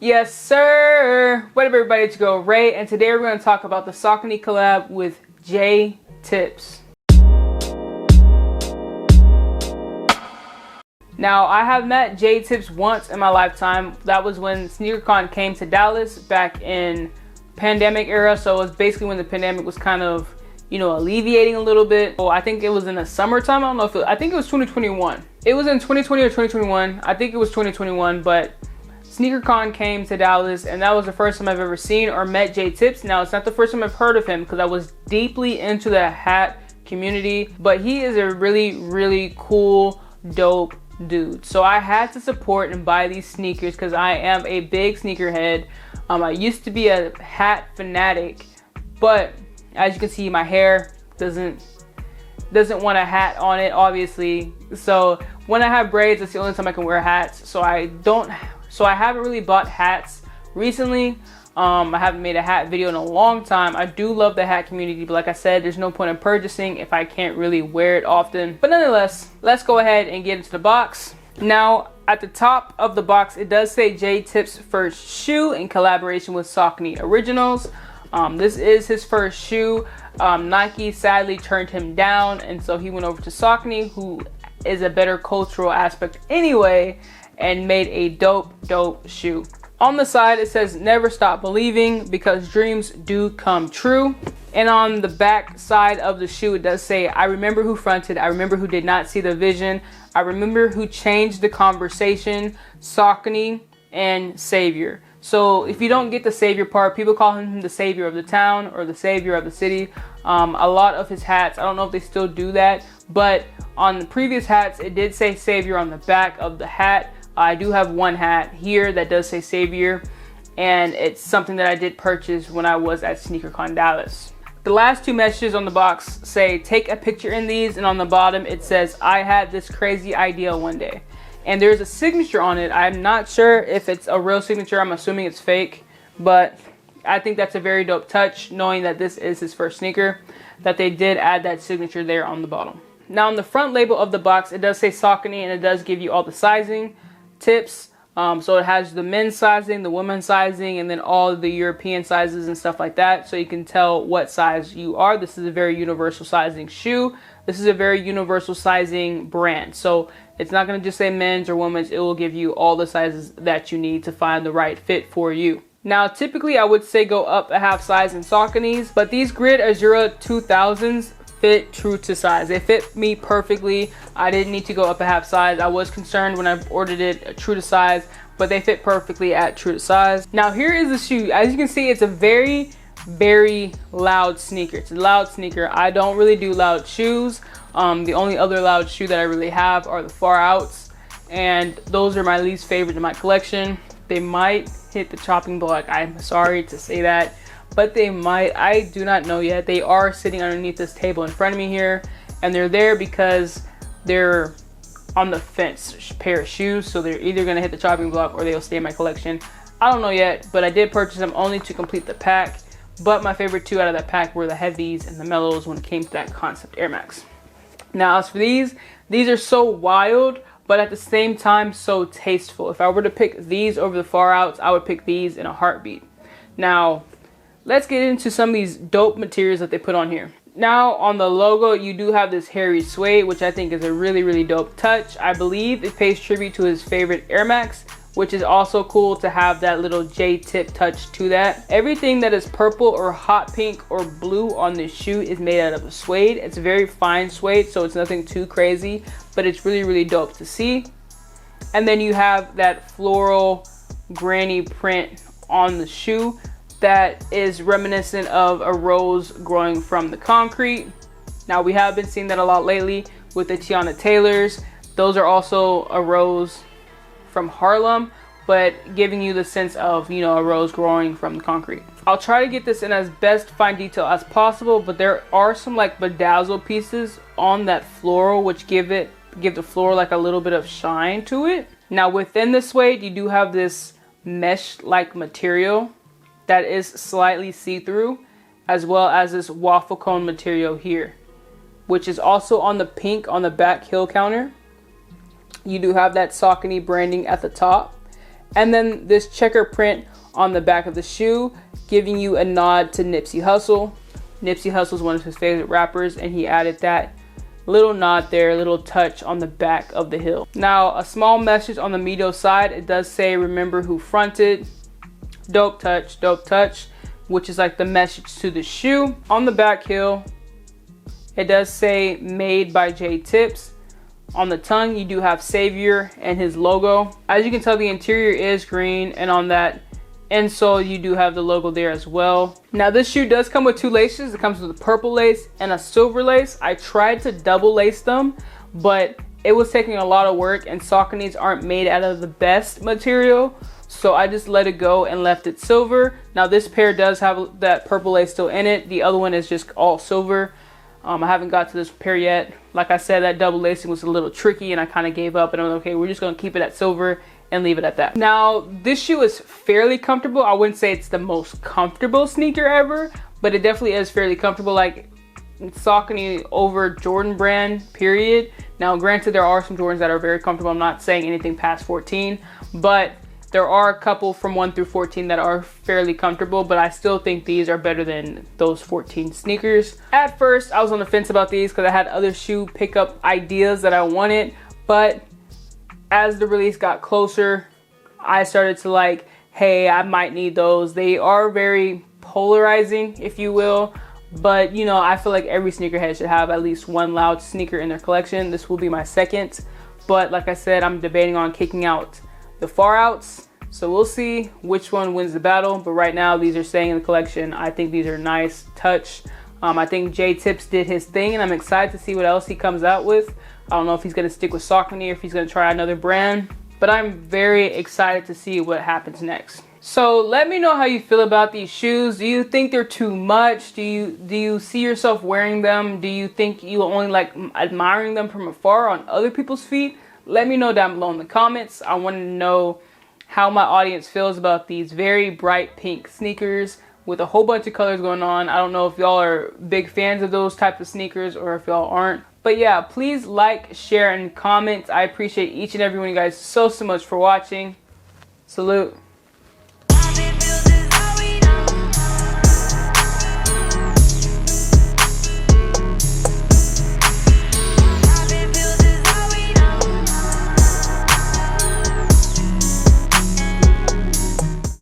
Yes, sir. What up, everybody? It's your girl Ray, and today we're going to talk about the Saucony collab with J Tips. Now, I have met J Tips once in my lifetime. That was when SneakerCon came to Dallas back in pandemic era. So it was basically when the pandemic was kind of, alleviating a little bit. Oh, I think it was in the summertime. I don't know if I think it was 2021. It was in 2020 or 2021. I think it was 2021, but SneakerCon came to Dallas, and that was the first time I've ever seen or met J Tips. Now, it's not the first time I've heard of him because I was deeply into the hat community, but he is a really, really cool, dope dude. So I had to support and buy these sneakers because I am a big sneakerhead. I used to be a hat fanatic, but as you can see, my hair doesn't want a hat on it, obviously. So when I have braids, that's the only time I can wear hats. So I haven't really bought hats recently. I haven't made a hat video in a long time. I do love the hat community, but like I said, there's no point in purchasing if I can't really wear it often. But nonetheless, let's go ahead and get into the box. Now, at the top of the box, it does say J Tips' first shoe in collaboration with Saucony Originals. This is his first shoe. Nike sadly turned him down, and so he went over to Saucony, who is a better cultural aspect anyway, and made a dope shoe. On the side, it says never stop believing because dreams do come true. And on the back side of the shoe, it does say, I remember who fronted, I remember who did not see the vision, I remember who changed the conversation, Saucony and Savior. So if you don't get the savior part, people call him the savior of the town or the savior of the city. A lot of his hats, I don't know if they still do that, but on the previous hats, it did say savior on the back of the hat. I do have one hat here that does say savior, and it's something that I did purchase when I was at SneakerCon Dallas. The last two messages on the box say, take a picture in these, and on the bottom it says, I had this crazy idea one day. And there's a signature on it. I'm not sure if it's a real signature. I'm assuming it's fake, but I think that's a very dope touch, knowing that this is his first sneaker, that they did add that signature there on the bottom. Now, on the front label of the box, it does say Saucony, and it does give you all the sizing tips. So it has the men's sizing, the women's sizing, and then all the European sizes and stuff like that. So you can tell what size you are. This is a very universal sizing shoe. This is a very universal sizing brand. So it's not going to just say men's or women's. It will give you all the sizes that you need to find the right fit for you. Now, typically I would say go up a half size in Saucony's, but these Grid Azure 2000s fit true to size. They fit me perfectly. I didn't need to go up a half size. I was concerned when I ordered it true to size, but they fit perfectly at true to size. Now, here is the shoe. As you can see, it's a very loud sneaker. It's a loud sneaker. I don't really do loud shoes. The only other loud shoe that I really have are the Far Outs, and those are my least favorite in my collection. They might hit the chopping block. I'm sorry to say that, but they might. I do not know yet. They are sitting underneath this table in front of me here, and they're there because they're on the fence pair of shoes, so they're either going to hit the chopping block or they'll stay in my collection. I don't know yet, but I did purchase them only to complete the pack. But my favorite two out of that pack were the heavies and the mellows when it came to that concept Air Max. Now, as for these are so wild, but at the same time so tasteful. If I were to pick these over the Far Outs, I would pick these in a heartbeat. Now, let's get into some of these dope materials that they put on here. Now, on the logo, you do have this hairy suede, which I think is a really dope touch. I believe it pays tribute to his favorite Air Max, which is also cool to have that little J-tip touch to that. Everything that is purple or hot pink or blue on this shoe is made out of a suede. It's a very fine suede, so it's nothing too crazy, but it's really dope to see. And then you have that floral granny print on the shoe that is reminiscent of a rose growing from the concrete. Now, we have been seeing that a lot lately with the Tiana Taylors. Those are also a rose from Harlem, but giving you the sense of, a rose growing from the concrete. I'll try to get this in as best fine detail as possible, but there are some like bedazzle pieces on that floral which give the floral like a little bit of shine to it. Now, within the suede, you do have this mesh like material that is slightly see-through, as well as this waffle cone material here, which is also on the pink on the back heel counter. You do have that Saucony branding at the top, And then this checker print on the back of the shoe, giving you a nod to Nipsey Hussle. Nipsey Hussle is one of his favorite rappers, and he added that little nod there, little touch on the back of the heel. Now, a small message on the medial side. It does say, remember who fronted. Dope touch, which is like the message to the shoe. On the back heel, it does say made by J Tips. On the tongue, you do have Savior and his logo. As you can tell, the interior is green, and on that insole, you do have the logo there as well. Now, this shoe does come with two laces. It comes with a purple lace and a silver lace. I tried to double lace them, but it was taking a lot of work, and Sauconys aren't made out of the best material. So I just let it go and left it silver. Now, this pair does have that purple lace still in it. The other one is just all silver. I haven't got to this pair yet. Like I said, that double lacing was a little tricky, and I kind of gave up, and I was okay, we're just going to keep it at silver and leave it at that. Now, this shoe is fairly comfortable. I wouldn't say it's the most comfortable sneaker ever, but it definitely is fairly comfortable. Like Saucony over Jordan brand, period. Now, granted, there are some Jordans that are very comfortable. I'm not saying anything past 14, but there are a couple from 1 through 14 that are fairly comfortable, but I still think these are better than those 14 sneakers. At first, I was on the fence about these because I had other shoe pickup ideas that I wanted, but as the release got closer, I started to like, hey, I might need those. They are very polarizing, if you will, but you know, I feel like every sneakerhead should have at least one loud sneaker in their collection. This will be my second, but like I said, I'm debating on kicking out the far outs, so we'll see which one wins the battle. But right now, these are staying in the collection. I think these are nice touch. I think J Tips did his thing, and I'm excited to see what else he comes out with. I don't know if he's going to stick with Saucony or if he's going to try another brand, but I'm very excited to see what happens next. So let me know how you feel about these shoes. Do you think they're too much? Do you see yourself wearing them? Do you think you only like admiring them from afar on other people's feet? Let me know down below in the comments. I want to know how my audience feels about these very bright pink sneakers with a whole bunch of colors going on. I don't know if y'all are big fans of those types of sneakers or if y'all aren't. But yeah, please like, share, and comment. I appreciate each and every one of you guys so much for watching. Salute.